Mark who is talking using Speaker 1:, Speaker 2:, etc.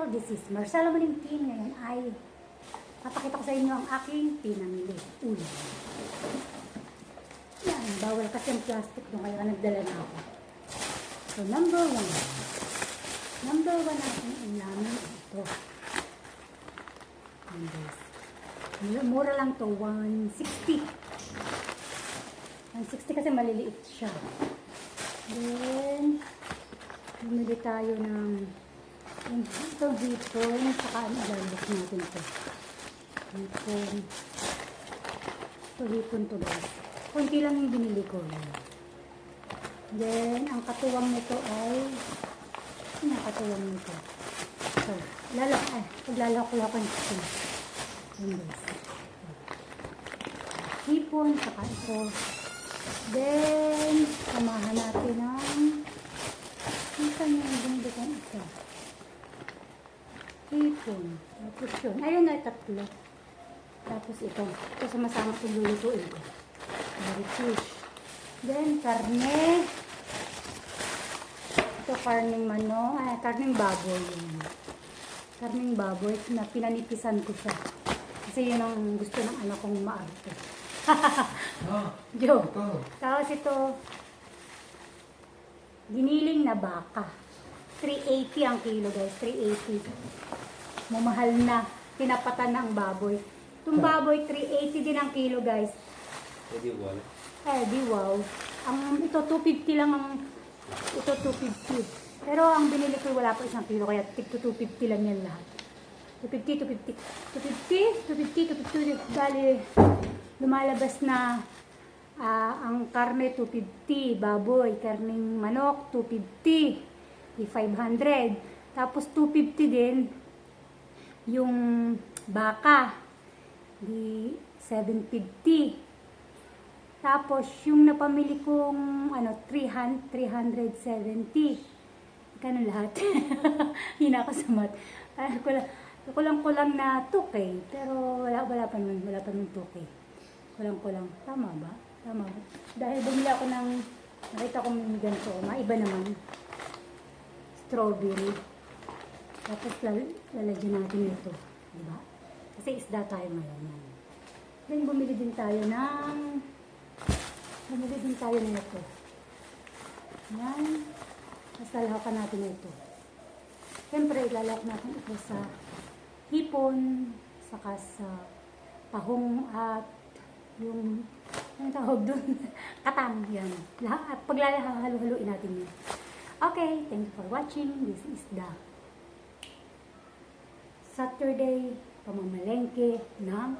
Speaker 1: This is Marcelo Malintin. Ngayon ay papakita ko sa inyo ang aking pinamili. Ulam. Yan, bawal kasi ang plastic doon kaya nagdala na ako. So, number one natin ulamin ito. And this. Mura lang to, 160. 160 kasi maliliit siya. Then, bumili tayo ng ito hipon, saka ilalabas natin ito. Hipon to guys. Kunti lang yung binili ko. Then, ang katuwang nito ay ano ang katuwang nito? So, paglalako-lakon ito. Hipon, saka ito. Then, samahan natin ng isa niya yung binili kong isa. Hipon. Tapos yun. Ayun na, tatlo. Tapos ito. Ito sama-sama itong lulutuin ko. Very fish. Then, karne. Ito, karning manok. Ay, karning baboy. Karning baboy na pinanipisan ko siya. Kasi yun ang gusto ng anak kong maarte. Joke. Tapos ito, giniling na baka. 380 ang kilo guys. 380. Mamahal na. Pinapatan na ang baboy. Itong baboy, 380 din ang kilo guys. Di wow. Ito, 250 lang ang... Ito, 250. Pero ang binili ko, wala pa isang kilo. Kaya tig 250 lang yan lahat. 250. Dali, lumalabas na ang karne, 250. Baboy, karning manok, 250. 500. Tapos, 250 din yung baka. Di 750. Tapos, yung napamili kong 370. Ganun lahat. Hina ako sa mat. Kulang-kulang na 2K. Pero wala pa naman 2K. Kulang-kulang. Tama ba? Tama ba? Dahil bumili ako ng, nakita ko may ganito. Maiba naman. Strawberry. Tapos lalagyan natin ito. Diba? Kasi isda tayo ngayon. Then bumili din tayo nito. Yan. Tapos lalahakan natin ito. Siyempre, ilalahak natin ito sa hipon, saka sa tahong at yung, ano tawag doon? Katang. Yan. At paglalahalo-haluin natin yun. Okay, thank you for watching. This is the Saturday pamamalengke ng